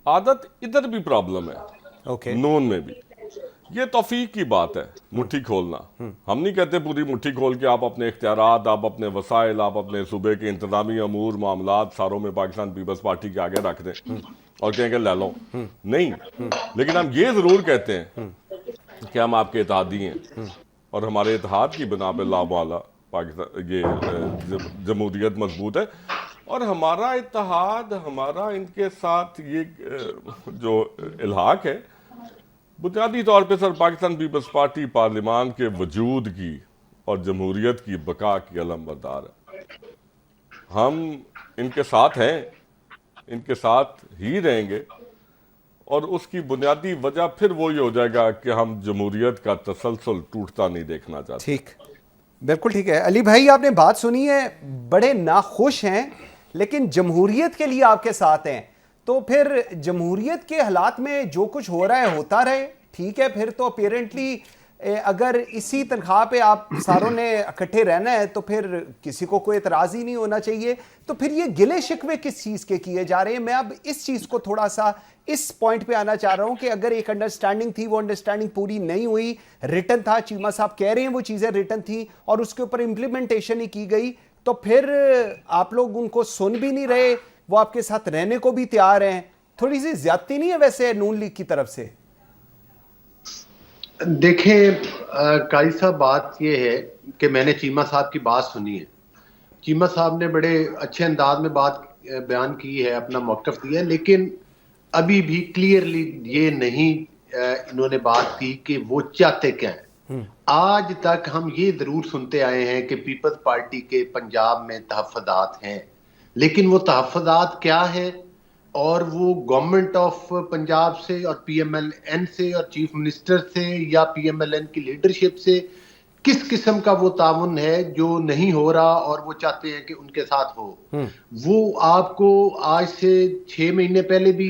عادت ادھر بھی پرابلم ہے, اوکے, نون میں بھی. یہ توفیق کی بات ہے, مٹھی کھولنا. ہم نہیں کہتے پوری مٹھی کھول کے آپ اپنے اختیارات, آپ اپنے وسائل, آپ اپنے صوبے کے انتظامی امور معاملات ساروں میں پاکستان پیپلز پارٹی کے آگے رکھ دیں اور کہیں کہ لے لو. نہیں, لیکن ہم یہ ضرور کہتے ہیں کہ ہم آپ کے اتحادی ہیں, اور ہمارے اتحاد کی بنا پہ لا معالی پاکستان یہ جمہوریت مضبوط ہے. اور ہمارا اتحاد, ہمارا ان کے ساتھ یہ جو الحاق ہے, بنیادی طور پہ سر پاکستان پیپلز پارٹی پارلیمان کے وجود کی اور جمہوریت کی بقا کی علم بردار ہے. ہم ان کے ساتھ ہیں, ان کے ساتھ ہی رہیں گے, اور اس کی بنیادی وجہ پھر وہی ہو جائے گا کہ ہم جمہوریت کا تسلسل ٹوٹتا نہیں دیکھنا چاہتے. ٹھیک, بالکل ٹھیک ہے. علی بھائی, آپ نے بات سنی ہے, بڑے ناخوش ہیں لیکن جمہوریت کے لیے آپ کے ساتھ ہیں, تو پھر جمہوریت کے حالات میں جو کچھ ہو رہا ہے ہوتا رہے, ٹھیک ہے. پھر تو اپیرنٹلی اگر اسی تنخواہ پہ آپ ساروں نے اکٹھے رہنا ہے تو پھر کسی کو کوئی اعتراض ہی نہیں ہونا چاہیے. تو پھر یہ گلے شکوے کس چیز کے کیے جا رہے ہیں؟ میں اب اس چیز کو تھوڑا سا اس پوائنٹ پہ آنا چاہ رہا ہوں کہ اگر ایک انڈرسٹینڈنگ تھی, وہ انڈرسٹینڈنگ پوری نہیں ہوئی, ریٹن تھا, چیمہ صاحب کہہ رہے ہیں وہ چیزیں ریٹن تھیں اور اس کے اوپر امپلیمنٹیشن ہی کی گئی, تو پھر آپ لوگ ان کو سن بھی نہیں رہے, وہ آپ کے ساتھ رہنے کو بھی تیار ہیں. تھوڑی سی زیادتی نہیں ہے ویسے نون لیگ کی طرف سے؟ دیکھیں قاری صاحب, بات یہ ہے کہ میں نے چیمہ صاحب کی بات سنی ہے. چیمہ صاحب نے بڑے اچھے انداز میں بات بیان کی ہے, اپنا موقف دیا ہے, لیکن ابھی بھی کلیئرلی یہ نہیں انہوں نے بات کی کہ وہ چاہتے کیا ہیں. آج تک ہم یہ ضرور سنتے آئے ہیں کہ پیپلز پارٹی کے پنجاب میں تحفظات ہیں, لیکن وہ تحفظات کیا ہیں, اور وہ گورنمنٹ آف پنجاب سے اور پی ایم ایل این سے اور چیف منسٹر سے یا پی ایم ایل این کی لیڈرشپ سے کس قسم کا وہ تعاون ہے جو نہیں ہو رہا اور وہ چاہتے ہیں کہ ان کے ساتھ ہو. وہ آپ کو آج سے 6 مہینے پہلے بھی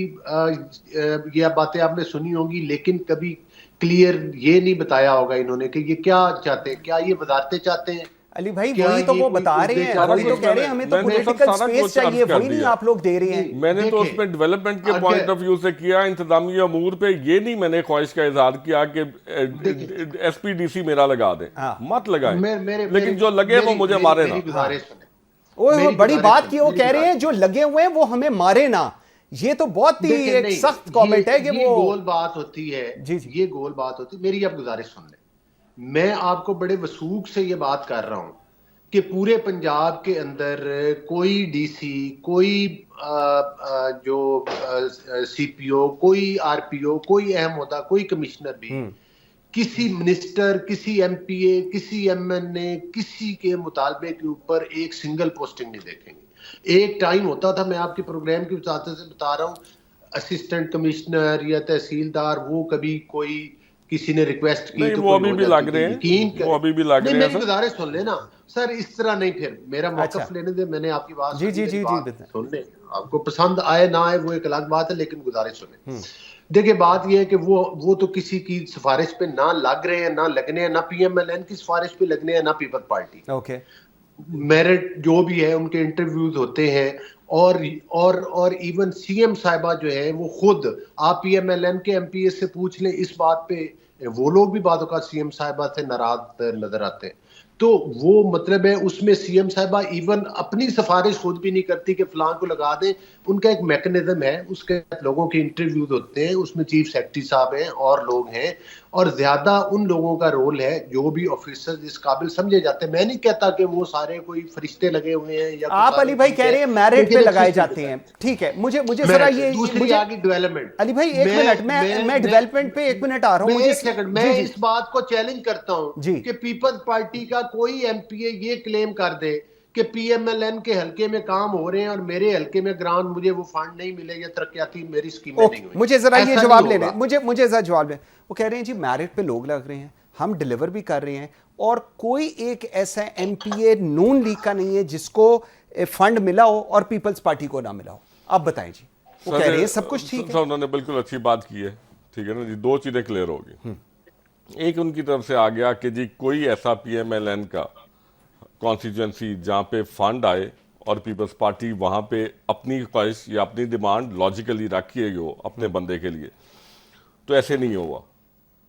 یہ باتیں آپ نے سنی ہوں گی, لیکن کبھی کلیئر یہ نہیں بتایا ہوگا انہوں نے کہ یہ کیا چاہتے ہیں. کیا یہ وزارتیں چاہتے ہیں؟ علی بھائی وہی تو وہ بتا رہے ہیں, وہی تو کہہ رہے ہیں, ہمیں تو پولیٹیکل سپیس چاہیے, وہی نہیں آپ لوگ دے رہے ہیں. میں نے تو اس میں ڈیولپمنٹ کے پوائنٹ آف ویو سے کیا, انتظامی امور پہ یہ نہیں میں نے خواہش کا اظہار کیا کہ ایس پی ڈی سی میرا لگا دیں, مت لگائیں, لیکن جو لگے وہ مجھے مارے نا. وہ بڑی بات کی, وہ کہہ رہے ہیں جو لگے ہوئے ہیں وہ ہمیں مارے نا. یہ تو بہت ہی ایک سخت کامنٹ ہے کہ وہ گول بات ہوتی ہے. یہ گول بات ہوتی ہے. میری آپ گزارش سن لیں, میں آپ کو بڑے وثوق سے یہ بات کر رہا ہوں کہ پورے پنجاب کے اندر کوئی ڈی سی, کوئی جو سی پی او, کوئی آر پی او, کوئی اہم عہدہ, کوئی کمشنر بھی کسی منسٹر, کسی ایم پی اے, کسی ایم این اے, کسی کے مطالبے کے اوپر ایک سنگل پوسٹنگ نہیں دیکھیں گے. ایک ٹائم ہوتا تھا, میں آپ کے پروگرام کی وساطت سے بتا رہا ہوں, اسسٹنٹ کمشنر یا تحصیلدار, وہ کبھی کوئی کسی نے ریکویسٹ کی تو وہ ابھی بھی لگ رہے ہیں, وہ ابھی بھی لگ رہے ہیں. میری گزارش سن لینا سر, اس طرح نہیں, پھر میرا موقف لینے دے, میں نے آپ کی بات جی سن لیں, آپ کو پسند آئے نہ آئے وہ ایک الگ بات ہے, لیکن گزارش سنیں. دیکھیں بات یہ ہے کہ وہ تو کسی کی سفارش پہ نہ لگ رہے ہیں, نہ لگنے ہیں, نہ پی ایم ایل این کی سفارش پہ لگنے ہیں, نہ پیپل پارٹی. میرٹ جو بھی ہے ان کے انٹرویوز ہوتے ہیں, اور ایون سی ایم صاحبہ جو ہے وہ خود, آپ پی ایم ایل این کے ایم پی اے سے پوچھ لیں اس بات پہ, وہ لوگ بھی بعض اوقات سی ایم صاحبہ سے ناراض نظر آتے ہیں. تو وہ مطلب ہے اس میں سی ایم صاحبہ ایون اپنی سفارش خود بھی نہیں کرتی کہ فلاں کو لگا دیں. ان کا ایک میکنزم ہے, اس کے لوگوں کے انٹرویوز ہوتے ہیں, اس میں چیف سیکرٹری صاحب ہیں اور لوگ ہیں, اور زیادہ ان لوگوں کا رول ہے جو بھی آفیسرز اس قابل سمجھے جاتے ہیں. میں نہیں کہتا کہ وہ سارے کوئی فرشتے لگے ہوئے ہیں, یا آپ علی بھائی کہہ رہے ہیں میرٹ پہ لگائے جاتے ہیں, ٹھیک ہے, مجھے ذرا یہ دوسری آگے ڈیولپمنٹ. علی بھائی ایک منٹ, میں ڈیولپمنٹ پہ ایک منٹ آ رہا ہوں. ایک سیکنڈ, میں اس بات کو چیلنج کرتا ہوں کہ پیپلز پارٹی کا کوئی ایم پی اے یہ کلیم کر دے کہ پی ایم ایل این کے حلقے میں کام ہو رہے ہیں اور میرے حلقے میں گرانٹ مجھے وہ فنڈ نہیں ملے یا ترقیاتی میری اسکیمیں نہیں ہوئی. مجھے ذرا یہ جواب لینے, مجھے ذرا جواب لیں. وہ کہہ رہے ہیں جی میرٹ پہ لوگ لگ رہے ہیں, ہم ڈیلیور بھی کر رہے ہیں, اور کوئی ایک ایسا ایم پی اے نون لیگ کا نہیں ہے جس کو فنڈ ملا ہو اور پیپلز پارٹی کو نہ ملا ہو. آپ بتائیں جی. وہ کہہ رہے ہیں سب کچھ ٹھیک ہے. انہوں نے بالکل اچھی بات کی ہے, ٹھیک ہے نا جی. دو چیزیں کلیئر ہوگی. ایک ان کی طرف سے آ گیا کہ جی کوئی ایسا پی ایم ایل این کا کانسٹیچوئنسی جہاں پہ فنڈ آئے اور پیپلز پارٹی وہاں پہ اپنی خواہش یا اپنی ڈیمانڈ لاجیکلی رکھیے گی اپنے بندے کے لیے, تو ایسے نہیں ہوا.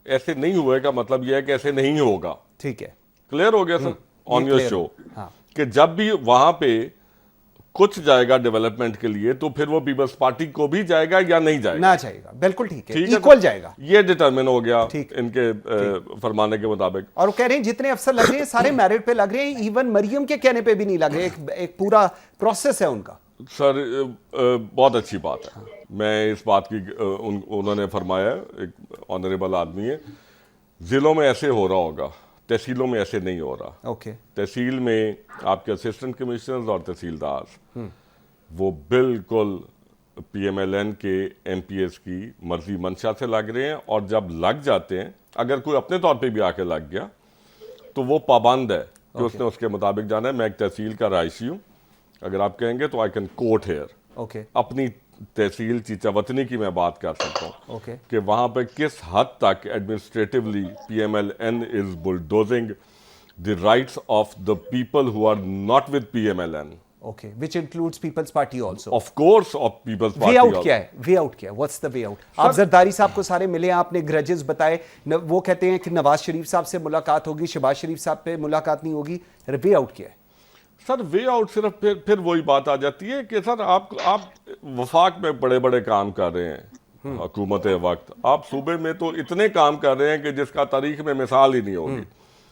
ایسے نہیں ہوئے کا مطلب یہ ہے کہ ایسے نہیں ہوگا. ٹھیک ہے, کلیئر ہو گیا سر آن یور شو, کہ جب بھی وہاں پہ کچھ جائے گا ڈیولپمنٹ کے لیے تو پھر وہ پیپلز پارٹی کو بھی جائے گا یا نہیں جائے گا؟ نہ جائے گا. بالکل ٹھیک ہے, ایکول جائے گا. یہ ڈیٹرمن ہو گیا ان کے فرمانے کے مطابق. اور وہ کہہ رہے ہیں جتنے افسر لگ رہے ہیں سارے میرٹ پہ لگ رہے ہیں, ایون مریم کے کہنے پہ بھی نہیں لگ رہے, ایک پورا پروسیس ہے ان کا. سر بہت اچھی بات ہے. میں اس بات کی, انہوں نے فرمایا, ایک آنریبل آدمی ہے, ضلعوں میں ایسے ہو رہا ہوگا, تحصیلوں میں ایسے نہیں ہو رہا. تحصیل میں آپ کے اسسٹنٹ کمشنرز اور تحصیلدار وہ بالکل پی ایم ایل این کے ایم پی ایس کی مرضی منشا سے لگ رہے ہیں, اور جب لگ جاتے ہیں, اگر کوئی اپنے طور پہ بھی آ کے لگ گیا تو وہ پابند ہے کہ اس نے اس کے مطابق جانا ہے. میں ایک تحصیل کا رہائشی ہوں, اگر آپ کہیں گے تو آئی کین کوٹ ہیئر, اپنی تحصیل چیچا وطنی کی میں بات کر سکتا ہوں کہ وہاں پہ کس حد تک administratively P M L N is bulldozing the rights of the people who are not with P M L N. Okay, which includes People's Party also. Of course, of People's Party. Way out کیا ہے? Way out کیا ہے? What's the way out? آپ زرداری صاحب کو سارے ملے ہیں, آپ نے گرجز بتائے, وہ کہتے ہیں کہ نواز شریف صاحب سے ملاقات ہوگی, شہباز شریف صاحب پہ ملاقات نہیں ہوگی. وے آؤٹ کیا ہے؟ سر وے آؤٹ صرف پھر وہی بات آ جاتی ہے کہ سر آپ وفاق میں بڑے بڑے کام کر رہے ہیں, حکومت وقت, آپ صوبے میں تو اتنے کام کر رہے ہیں کہ جس کا تاریخ میں مثال ہی نہیں ہوگی.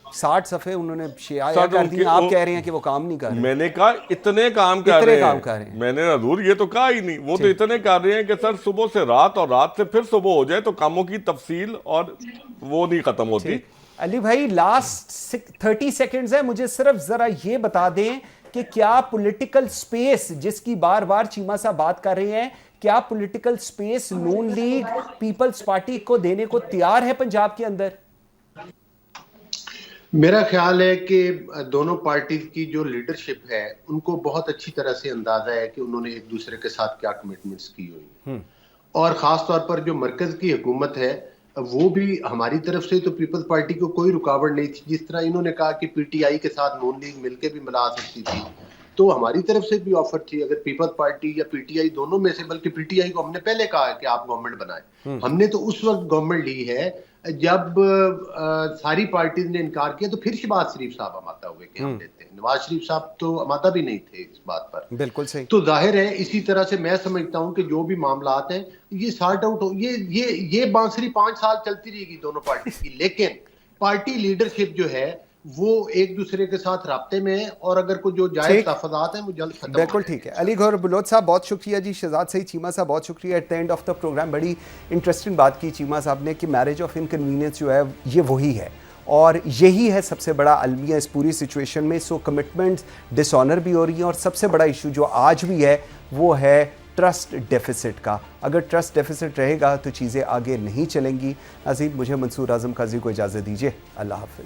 60 صفحے انہوں نے شائع کر دی, آپ کہہ رہے ہیں کہ وہ کام نہیں کر رہے. میں نے کہا اتنے کام کر رہے ہیں, میں نے حضور یہ تو کہا ہی نہیں, وہ تو اتنے کر رہے ہیں کہ سر صبح سے رات اور رات سے پھر صبح ہو جائے تو کاموں کی تفصیل اور وہ نہیں ختم ہوتی. علی بھائی لاسٹ 30 سیکنڈز ہے, مجھے صرف ذرا یہ بتا دیں کہ کیا پولیٹیکل سپیس جس کی بار بار چیمہ صاحب بات کر رہے ہیں, کیا پولیٹیکل سپیس نون لیگ پیپلز پارٹی کو دینے کو تیار ہے پنجاب کے اندر؟ میرا خیال ہے کہ دونوں پارٹیز کی جو لیڈرشپ ہے ان کو بہت اچھی طرح سے اندازہ ہے کہ انہوں نے ایک دوسرے کے ساتھ کیا کمٹمنٹس کی ہوئی ہیں, اور خاص طور پر جو مرکز کی حکومت ہے وہ بھی ہماری طرف سے تو پیپلز پارٹی کو کوئی رکاوٹ نہیں تھی. جس طرح انہوں نے کہا کہ پی ٹی آئی کے ساتھ نون لیگ مل کے بھی ملا سکتی تھی, تو ہماری طرف سے بھی آفر تھی. اگر پیپلز پارٹی یا پی ٹی آئی دونوں میں سے, بلکہ پی ٹی آئی کو ہم نے پہلے کہا ہے کہ آپ گورنمنٹ بنائیں, ہم نے تو اس وقت گورنمنٹ لی ہے جب ساری پارٹیز نے انکار کیا, تو پھر شہباز شریف صاحب آمادہ ہوئے کہ ہم لیتے ہیں. نواز شریف صاحب تو آمادہ بھی نہیں تھے اس بات پر. بالکل صحیح. تو ظاہر ہے اسی طرح سے میں سمجھتا ہوں کہ جو بھی معاملات ہیں یہ سارٹ آؤٹ ہو, یہ بانسری 5 سال چلتی رہے گی دونوں پارٹی کی, لیکن پارٹی لیڈرشپ جو ہے وہ ایک دوسرے کے ساتھ رابطے میں ہیں اور اگر کوئی جو جائز تحفظات ہیں وہ جلد ختم بالکل ٹھیک ہے. علی گوہر بلوچ صاحب بہت شکریہ جی. شہزاد سعید چیمہ صاحب بہت شکریہ. At the end of the programme بڑی انٹرسٹنگ بات کی چیمہ صاحب نے کہ میرج آف انکنوینئنس جو ہے یہ وہی ہے اور یہی ہے سب سے بڑا المیہ اس پوری سچویشن میں. سو کمٹمنٹس ڈس آنر بھی ہو رہی ہیں اور سب سے بڑا ایشو جو آج بھی ہے وہ ہے ٹرسٹ ڈیفیسٹ کا. اگر ٹرسٹ ڈیفیسٹ رہے گا تو چیزیں آگے نہیں چلیں گی. ناظرین مجھے منصور اعظم قاضی کو اجازت دیجیے. اللہ حافظ.